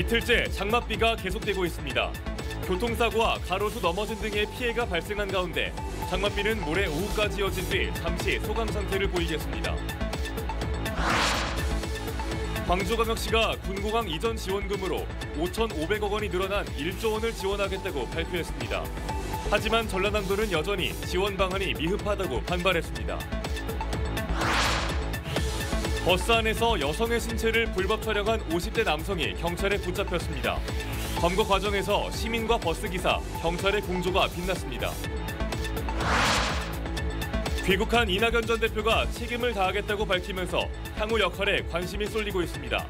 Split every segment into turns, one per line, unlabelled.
이틀째 장맛비가 계속되고 있습니다. 교통사고와 가로수 넘어진 등의 피해가 발생한 가운데 장맛비는 모레 오후까지 이어진 뒤 잠시 소강 상태를 보이겠습니다. 광주광역시가 군공항 이전 지원금으로 5,500억 원이 늘어난 1조 원을 지원하겠다고 발표했습니다. 하지만 전라남도는 여전히 지원 방안이 미흡하다고 반발했습니다. 버스 안에서 여성의 신체를 불법 촬영한 50대 남성이 경찰에 붙잡혔습니다. 검거 과정에서 시민과 버스기사, 경찰의 공조가 빛났습니다. 귀국한 이낙연 전 대표가 책임을 다하겠다고 밝히면서 향후 역할에 관심이 쏠리고 있습니다.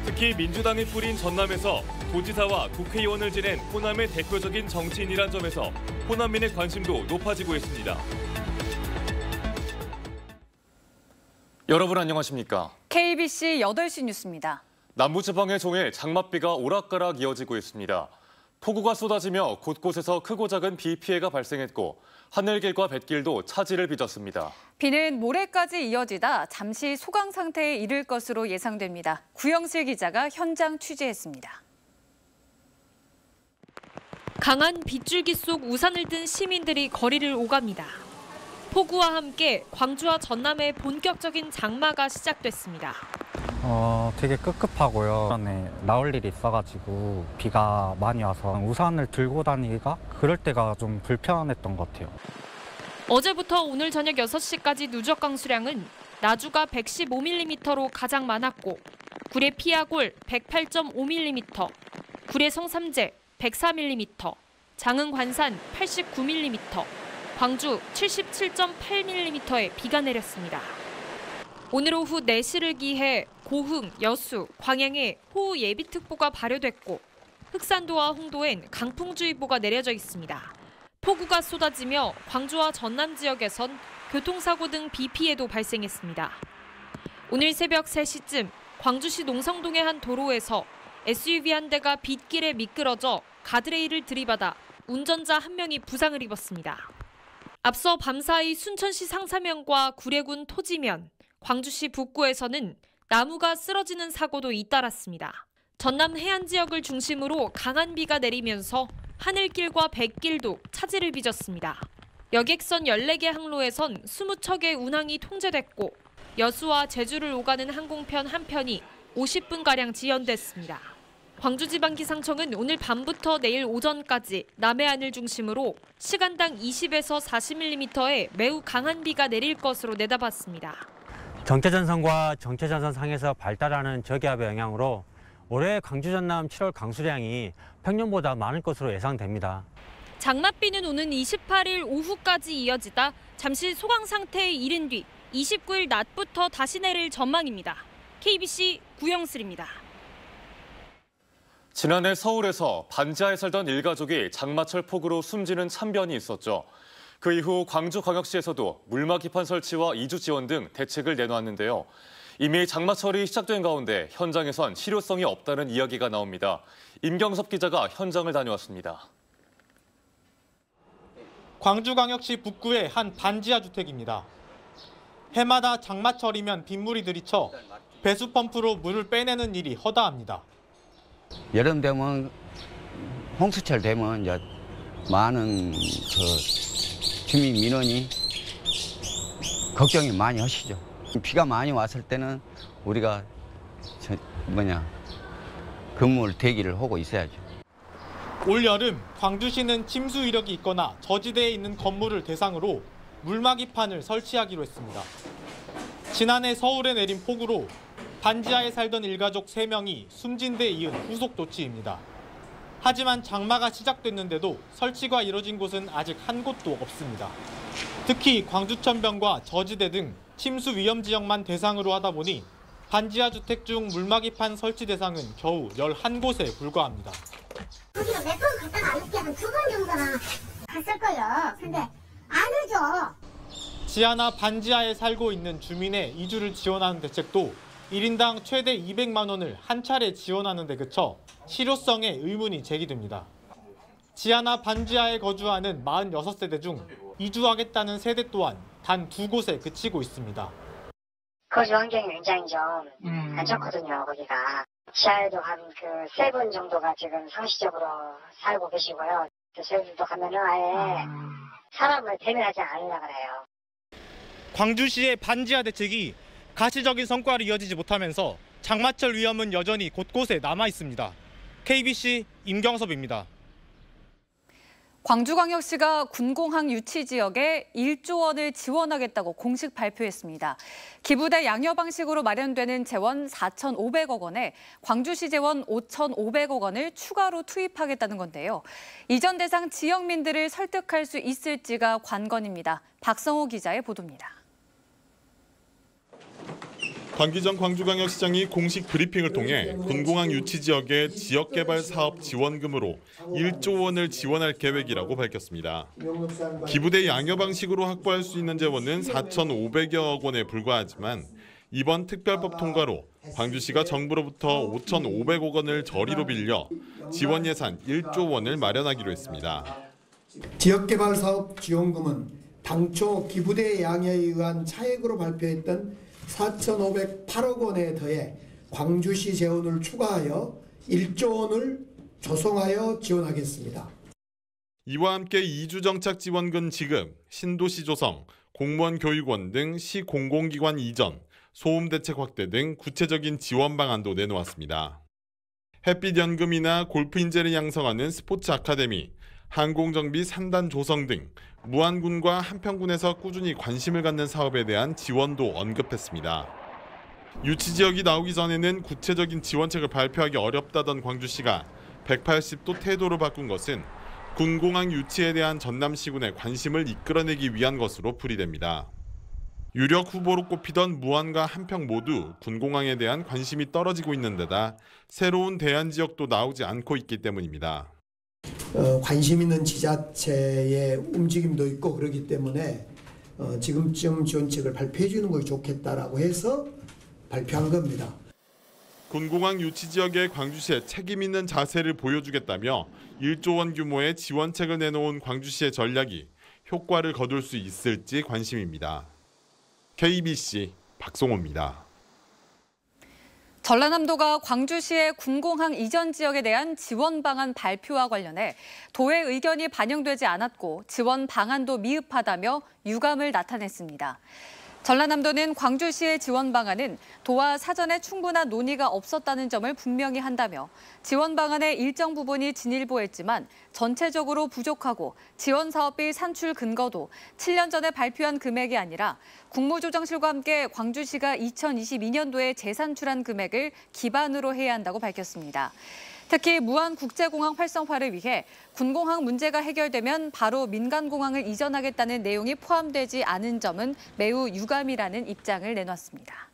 특히 민주당이 뿌린 전남에서 도지사와 국회의원을 지낸 호남의 대표적인 정치인이란 점에서 호남민의 관심도 높아지고 있습니다. 여러분 안녕하십니까?
KBC 8시 뉴스입니다.
남부지방의 종일 장맛비가 오락가락 이어지고 있습니다. 폭우가 쏟아지며 곳곳에서 크고 작은 비 피해가 발생했고 하늘길과 뱃길도 차질을 빚었습니다.
비는 모레까지 이어지다 잠시 소강 상태에 이를 것으로 예상됩니다. 구영실 기자가 현장 취재했습니다.
강한 빗줄기 속 우산을 든 시민들이 거리를 오갑니다. 폭우와 함께 광주와 전남의 본격적인 장마가 시작됐습니다.
되게 꿉꿉하고요. 전에 나올 일이 있어가지고 비가 많이 와서 우산을 들고 다니기가 그럴 때가 좀 불편했던 것 같아요.
어제부터 오늘 저녁 6시까지 누적 강수량은 나주가 115mm로 가장 많았고 구례 피아골 108.5mm, 구례 성삼재 104mm, 장흥 관산 89mm, 광주 77.8mm의 비가 내렸습니다. 오늘 오후 4시를 기해 고흥, 여수, 광양에 호우 예비특보가 발효됐고 흑산도와 홍도엔 강풍주의보가 내려져 있습니다. 폭우가 쏟아지며 광주와 전남 지역에선 교통사고 등 비 피해도 발생했습니다. 오늘 새벽 3시쯤 광주시 농성동의 한 도로에서 SUV 한 대가 빗길에 미끄러져 가드레일을 들이받아 운전자 한 명이 부상을 입었습니다. 앞서 밤사이 순천시 상사면과 구례군 토지면, 광주시 북구에서는 나무가 쓰러지는 사고도 잇따랐습니다. 전남 해안 지역을 중심으로 강한 비가 내리면서 하늘길과 뱃길도 차질을 빚었습니다. 여객선 14개 항로에선 20척의 운항이 통제됐고 여수와 제주를 오가는 항공편 한 편이 50분가량 지연됐습니다. 광주지방기상청은 오늘 밤부터 내일 오전까지 남해안을 중심으로 시간당 20에서 40mm의 매우 강한 비가 내릴 것으로 내다봤습니다.
정체전선과 정체전선상에서 발달하는 저기압의 영향으로 올해 광주 전남 7월 강수량이 평년보다 많을 것으로 예상됩니다.
장맛비는 오는 28일 오후까지 이어지다 잠시 소강 상태에 이른 뒤 29일 낮부터 다시 내릴 전망입니다. KBC 구영슬입니다.
지난해 서울에서 반지하에 살던 일가족이 장마철 폭우로 숨지는 참변이 있었죠. 그 이후 광주광역시에서도 물막 기판 설치와 이주 지원 등 대책을 내놓았는데요. 이미 장마철이 시작된 가운데 현장에선 실효성이 없다는 이야기가 나옵니다. 임경섭 기자가 현장을 다녀왔습니다.
광주광역시 북구의 한 반지하 주택입니다. 해마다 장마철이면 빗물이 들이쳐 배수 펌프로 물을 빼내는 일이 허다합니다.
여름 되면 홍수철 되면 이제 많은 주민 민원이 걱정이 많이 하시죠. 비가 많이 왔을 때는 우리가 근무를 대기를 하고 있어야죠.
올 여름 광주시는 침수 이력이 있거나 저지대에 있는 건물을 대상으로 물막이판을 설치하기로 했습니다. 지난해 서울에 내린 폭우로 반지하에 살던 일가족 3명이 숨진 데 이은 후속 조치입니다. 하지만 장마가 시작됐는데도 설치가 이뤄진 곳은 아직 한 곳도 없습니다. 특히 광주천변과 저지대 등 침수 위험 지역만 대상으로 하다 보니 반지하 주택 중 물막이판 설치 대상은 겨우 11곳에 불과합니다.
우리가 몇 번 갔다가 안 늦게 한 2번 정도는 갔을 거예요. 근데 안 오죠.
지하나 반지하에 살고 있는 주민의 이주를 지원하는 대책도 1인당 최대 200만 원을 한 차례 지원하는 데 그쳐 실효성에 의문이 제기됩니다. 지하나 반지하에 거주하는 46세대 중 이주하겠다는 세대 또한 단 2곳에 그치고 있습니다.
거주 환경이 굉장히 좀 안 좋거든요, 거기가.
지하에도 한 그 3분 정도가 지금 상시적으로 살고 계시고요. 저희들도 가면은 아예 사람을 대면하지 않으려고 그래요.
광주시의 반지하 대책이 가시적인 성과를 이어지지 못하면서 장마철 위험은 여전히 곳곳에 남아 있습니다. KBC 임경섭입니다.
광주광역시가 군공항 유치 지역에 1조 원을 지원하겠다고 공식 발표했습니다. 기부대 양여 방식으로 마련되는 재원 4,500억 원에 광주시 재원 5,500억 원을 추가로 투입하겠다는 건데요. 이전 대상 지역민들을 설득할 수 있을지가 관건입니다. 박성호 기자의 보도입니다.
강기정 광주광역시장이 공식 브리핑을 통해 군공항 유치 지역의 지역개발 사업 지원금으로 1조 원을 지원할 계획이라고 밝혔습니다. 기부대 양여 방식으로 확보할 수 있는 재원은 4,500여 원에 불과하지만 이번 특별법 통과로 광주시가 정부로부터 5,500억 원을 저리로 빌려 지원 예산 1조 원을 마련하기로 했습니다.
지역개발 사업 지원금은 당초 기부대 양여에 의한 차액으로 발표했던 4,508억 원에 더해 광주시 재원을 추가하여 1조 원을 조성하여 지원하겠습니다.
이와 함께 이주정착 지원금 지급, 신도시 조성, 공무원 교육원 등 시 공공기관 이전, 소음 대책 확대 등 구체적인 지원 방안도 내놓았습니다. 햇빛 연금이나 골프 인재를 양성하는 스포츠 아카데미, 항공정비 3단 조성 등 무안군과 한평군에서 꾸준히 관심을 갖는 사업에 대한 지원도 언급했습니다. 유치 지역이 나오기 전에는 구체적인 지원책을 발표하기 어렵다던 광주시가 180도 태도를 바꾼 것은 군공항 유치에 대한 전남시군의 관심을 이끌어내기 위한 것으로 풀이됩니다. 유력 후보로 꼽히던 무안과 한평 모두 군공항에 대한 관심이 떨어지고 있는 데다 새로운 대안 지역도 나오지 않고 있기 때문입니다.
관심 있는 지자체의 움직임도 있고 그렇기 때문에 지금쯤 지원책을 발표해 주는 것이 좋겠다라고 해서 발표한 겁니다.
군공항 유치 지역의 광주시의 책임 있는 자세를 보여주겠다며 1조 원 규모의 지원책을 내놓은 광주시의 전략이 효과를 거둘 수 있을지 관심입니다. KBC 박송호입니다.
전라남도가 광주시의 군공항 이전 지역에 대한 지원 방안 발표와 관련해 도의 의견이 반영되지 않았고 지원 방안도 미흡하다며 유감을 나타냈습니다. 전라남도는 광주시의 지원 방안은 도와 사전에 충분한 논의가 없었다는 점을 분명히 한다며 지원 방안의 일정 부분이 진일보했지만 전체적으로 부족하고 지원 사업비 산출 근거도 7년 전에 발표한 금액이 아니라 국무조정실과 함께 광주시가 2022년도에 재산출한 금액을 기반으로 해야 한다고 밝혔습니다. 특히 무안국제공항 활성화를 위해 군공항 문제가 해결되면 바로 민간공항을 이전하겠다는 내용이 포함되지 않은 점은 매우 유감이라는 입장을 내놨습니다.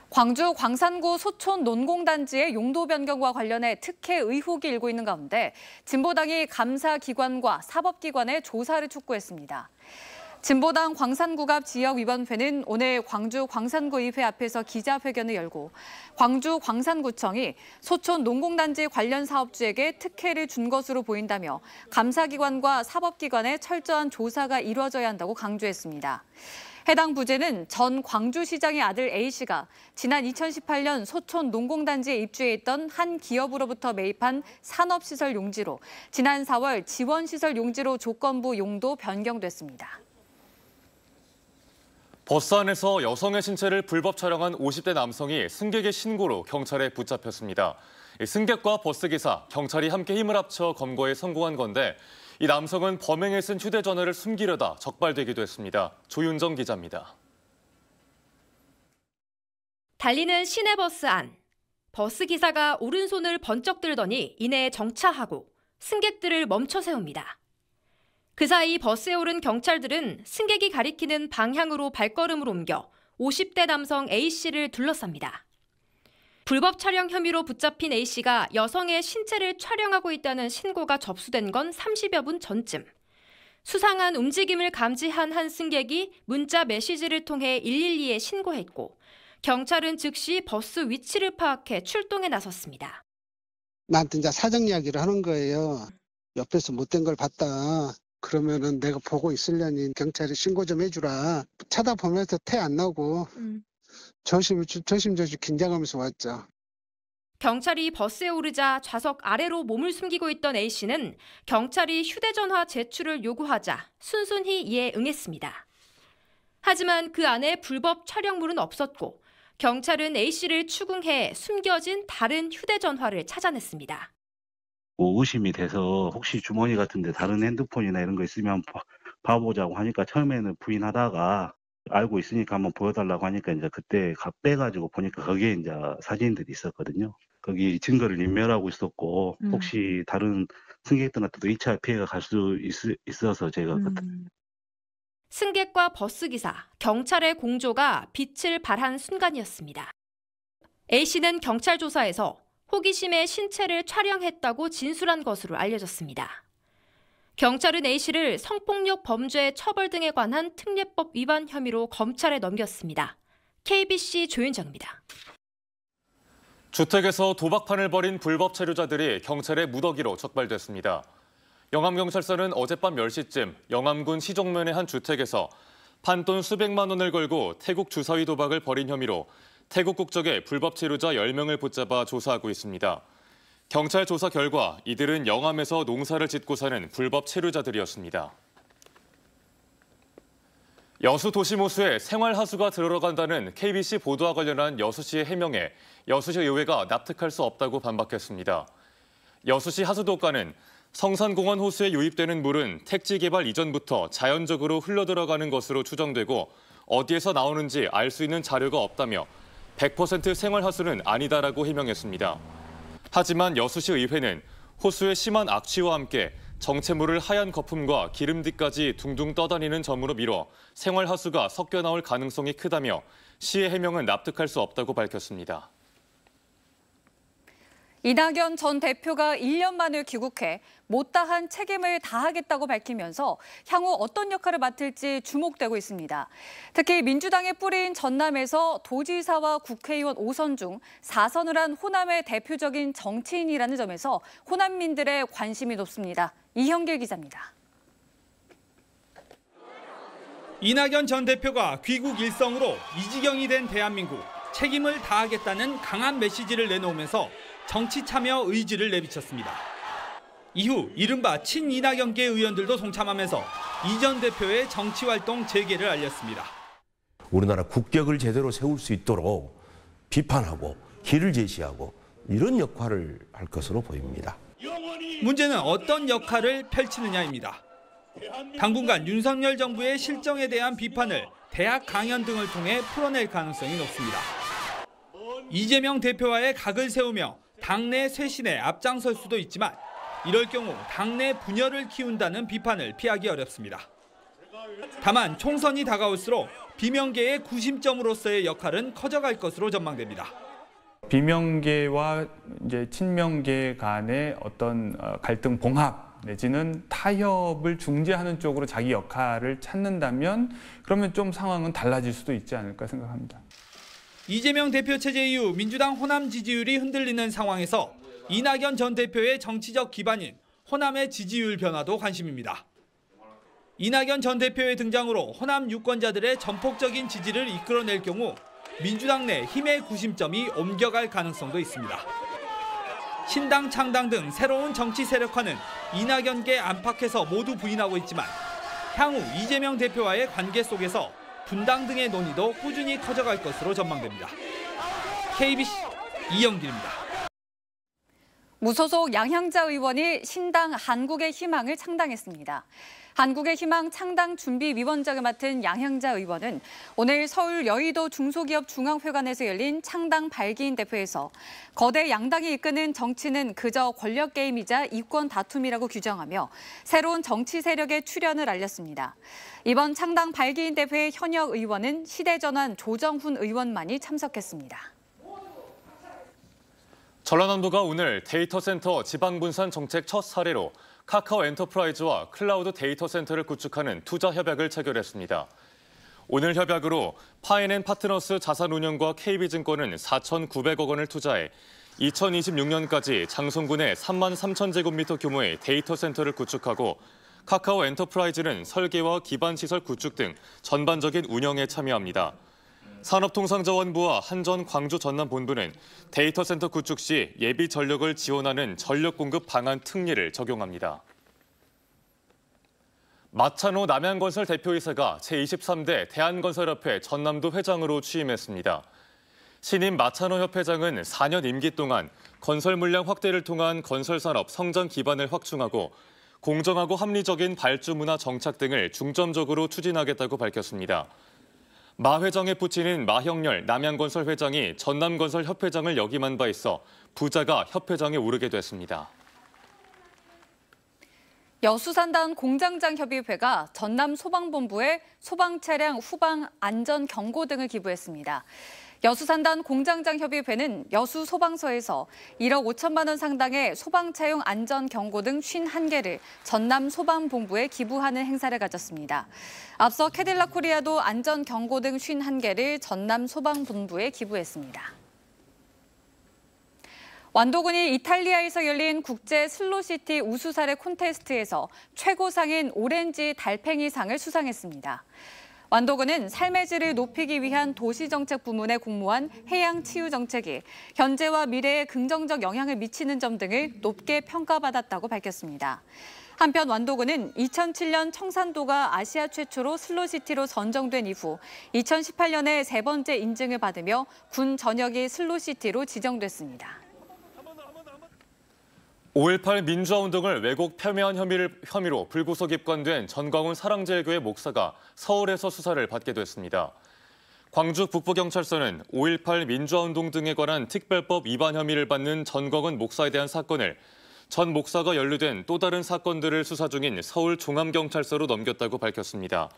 광주 광산구 소촌 논공단지의 용도 변경과 관련해 특혜 의혹이 일고 있는 가운데 진보당이 감사기관과 사법기관의 조사를 촉구했습니다. 진보당 광산구갑 지역위원회는 오늘 광주 광산구의회 앞에서 기자회견을 열고 광주 광산구청이 소촌 농공단지 관련 사업주에게 특혜를 준 것으로 보인다며 감사기관과 사법기관의 철저한 조사가 이루어져야 한다고 강조했습니다. 해당 부재는 전 광주시장의 아들 A씨가 지난 2018년 소촌 농공단지에 입주해 있던 한 기업으로부터 매입한 산업시설 용지로 지난 4월 지원시설 용지로 조건부 용도 변경됐습니다.
버스 안에서 여성의 신체를 불법 촬영한 50대 남성이 승객의 신고로 경찰에 붙잡혔습니다. 승객과 버스기사, 경찰이 함께 힘을 합쳐 검거에 성공한 건데 이 남성은 범행에 쓴 휴대전화를 숨기려다 적발되기도 했습니다. 조윤정 기자입니다.
달리는 시내버스 안. 버스기사가 오른손을 번쩍 들더니 이내 정차하고 승객들을 멈춰 세웁니다. 그 사이 버스에 오른 경찰들은 승객이 가리키는 방향으로 발걸음을 옮겨 50대 남성 A씨를 둘러쌉니다. 불법 촬영 혐의로 붙잡힌 A씨가 여성의 신체를 촬영하고 있다는 신고가 접수된 건 30여 분 전쯤. 수상한 움직임을 감지한 한 승객이 문자 메시지를 통해 112에 신고했고 경찰은 즉시 버스 위치를 파악해 출동에 나섰습니다.
나한테 이제 사정 이야기를 하는 거예요. 옆에서 못된 걸 봤다. 그러면은 내가 보고 있으려니 경찰에 신고 좀 해주라. 쳐다보면서 태 안 나고 조심조심 긴장하면서 왔죠.
경찰이 버스에 오르자 좌석 아래로 몸을 숨기고 있던 A씨는 경찰이 휴대전화 제출을 요구하자 순순히 이에 응했습니다. 하지만 그 안에 불법 촬영물은 없었고 경찰은 A씨를 추궁해 숨겨진 다른 휴대전화를 찾아냈습니다.
의심이 돼서 혹시 주머니 같은데 다른 핸드폰이나 이런 거 있으면 봐보자고 하니까 처음에는 부인하다가 알고 있으니까 한번 보여달라고 하니까 이제 그때 빼가지고 보니까 거기에 이제 사진들이 있었거든요. 거기 증거를 인멸하고 있었고 혹시 다른 승객들한테도 2차 피해가 갈 수 있어서 제가
승객과 버스기사, 경찰의 공조가 빛을 발한 순간이었습니다. A씨는 경찰 조사에서 호기심에 신체를 촬영했다고 진술한 것으로 알려졌습니다. 경찰은 A씨를 성폭력 범죄 처벌 등에 관한 특례법 위반 혐의로 검찰에 넘겼습니다. KBC 조윤정입니다.
주택에서 도박판을 벌인 불법 체류자들이 경찰의 무더기로 적발됐습니다. 영암경찰서는 어젯밤 10시쯤 영암군 시종면의 한 주택에서 판돈 수백만 원을 걸고 태국 주사위 도박을 벌인 혐의로 태국 국적의 불법 체류자 10명을 붙잡아 조사하고 있습니다. 경찰 조사 결과 이들은 영암에서 농사를 짓고 사는 불법 체류자들이었습니다. 여수 도심호수에 생활하수가 들어간다는 KBC 보도와 관련한 여수시의 해명에 여수시 의회가 납득할 수 없다고 반박했습니다. 여수시 하수도과는 성산공원 호수에 유입되는 물은 택지 개발 이전부터 자연적으로 흘러들어가는 것으로 추정되고 어디에서 나오는지 알 수 있는 자료가 없다며 100% 생활하수는 아니다라고 해명했습니다. 하지만 여수시 의회는 호수의 심한 악취와 함께 정체물을 하얀 거품과 기름띠까지 둥둥 떠다니는 점으로 미뤄 생활하수가 섞여 나올 가능성이 크다며 시의 해명은 납득할 수 없다고 밝혔습니다.
이낙연 전 대표가 1년 만에 귀국해 못다한 책임을 다하겠다고 밝히면서 향후 어떤 역할을 맡을지 주목되고 있습니다. 특히 민주당의 뿌리인 전남에서 도지사와 국회의원 5선 중 4선을 한 호남의 대표적인 정치인이라는 점에서 호남민들의 관심이 높습니다. 이형길 기자입니다.
이낙연 전 대표가 귀국 일성으로 이지경이 된 대한민국, 책임을 다하겠다는 강한 메시지를 내놓으면서 정치 참여 의지를 내비쳤습니다. 이후 이른바 친이낙연계 의원들도 동참하면서 이 전 대표의 정치활동 재개를 알렸습니다.
우리나라 국격을 제대로 세울 수 있도록 비판하고 길을 제시하고 이런 역할을 할 것으로 보입니다.
문제는 어떤 역할을 펼치느냐입니다. 당분간 윤석열 정부의 실정에 대한 비판을 대학 강연 등을 통해 풀어낼 가능성이 높습니다. 이재명 대표와의 각을 세우며 당내 쇄신에 앞장설 수도 있지만 이럴 경우 당내 분열을 키운다는 비판을 피하기 어렵습니다. 다만 총선이 다가올수록 비명계의 구심점으로서의 역할은 커져갈 것으로 전망됩니다.
비명계와 이제 친명계 간의 어떤 갈등 봉합 내지는 타협을 중재하는 쪽으로 자기 역할을 찾는다면 그러면 좀 상황은 달라질 수도 있지 않을까 생각합니다.
이재명 대표 체제 이후 민주당 호남 지지율이 흔들리는 상황에서 이낙연 전 대표의 정치적 기반인 호남의 지지율 변화도 관심입니다. 이낙연 전 대표의 등장으로 호남 유권자들의 전폭적인 지지를 이끌어낼 경우 민주당 내 힘의 구심점이 옮겨갈 가능성도 있습니다. 신당, 창당 등 새로운 정치 세력화는 이낙연계 안팎에서 모두 부인하고 있지만 향후 이재명 대표와의 관계 속에서 분당 등의 논의도 꾸준히 커져갈 것으로 전망됩니다. KBC 이영길입니다.
무소속 양향자 의원이 신당 한국의 희망을 창당했습니다. 한국의 희망 창당준비위원장을 맡은 양향자 의원은 오늘 서울 여의도 중소기업중앙회관에서 열린 창당 발기인 대회에서 거대 양당이 이끄는 정치는 그저 권력 게임이자 이권 다툼이라고 규정하며 새로운 정치 세력의 출현을 알렸습니다. 이번 창당 발기인 대회 현역 의원은 시대전환 조정훈 의원만이 참석했습니다.
전라남도가 오늘 데이터 센터 지방분산 정책 첫 사례로 카카오 엔터프라이즈와 클라우드 데이터 센터를 구축하는 투자 협약을 체결했습니다. 오늘 협약으로 파이넨 파트너스 자산운용과 KB증권은 4,900억 원을 투자해 2026년까지 장송군에 3만 3천 제곱미터 규모의 데이터 센터를 구축하고 카카오 엔터프라이즈는 설계와 기반 시설 구축 등 전반적인 운영에 참여합니다. 산업통상자원부와 한전 광주 전남 본부는 데이터 센터 구축 시 예비 전력을 지원하는 전력 공급 방안 특례를 적용합니다. 마찬호 남양건설 대표이사가 제23대 대한건설협회 전남도 회장으로 취임했습니다. 신임 마찬호 협회장은 4년 임기 동안 건설 물량 확대를 통한 건설산업 성장 기반을 확충하고 공정하고 합리적인 발주 문화 정착 등을 중점적으로 추진하겠다고 밝혔습니다. 마 회장의 부친인 마형렬 남양건설 회장이 전남건설 협회장을 역임한 바 있어 부자가 협회장에 오르게 됐습니다.
여수산단 공장장협의회가 전남소방본부에 소방차량 후방 안전 경고 등을 기부했습니다. 여수산단 공장장협의회는 여수소방서에서 1억 5천만 원 상당의 소방차용 안전경고 등 51개를 전남소방본부에 기부하는 행사를 가졌습니다. 앞서 캐딜락 코리아도 안전경고 등 51개를 전남소방본부에 기부했습니다. 완도군이 이탈리아에서 열린 국제 슬로시티 우수사례 콘테스트에서 최고상인 오렌지 달팽이상을 수상했습니다. 완도군은 삶의 질을 높이기 위한 도시정책 부문에 공모한 해양치유정책이 현재와 미래에 긍정적 영향을 미치는 점 등을 높게 평가받았다고 밝혔습니다. 한편 완도군은 2007년 청산도가 아시아 최초로 슬로시티로 선정된 이후 2018년에 세 번째 인증을 받으며 군 전역이 슬로시티로 지정됐습니다.
5.18 민주화운동을 왜곡 폄훼한 혐의로 불구속 입건된 전광훈 사랑제일교회 목사가 서울에서 수사를 받게 됐습니다. 광주 북부경찰서는 5.18 민주화운동 등에 관한 특별법 위반 혐의를 받는 전광훈 목사에 대한 사건을 전 목사가 연루된 또 다른 사건들을 수사 중인 서울종암경찰서로 넘겼다고 밝혔습니다.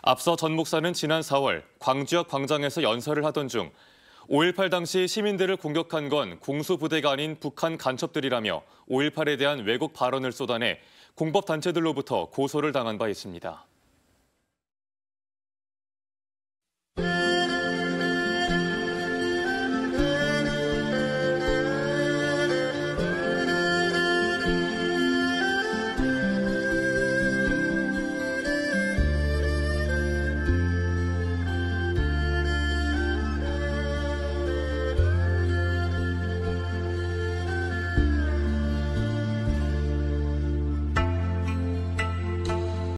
앞서 전 목사는 지난 4월 광주역 광장에서 연설을 하던 중 5.18 당시 시민들을 공격한 건 공수부대가 아닌 북한 간첩들이라며 5.18에 대한 왜곡 발언을 쏟아내 공법단체들로부터 고소를 당한 바 있습니다.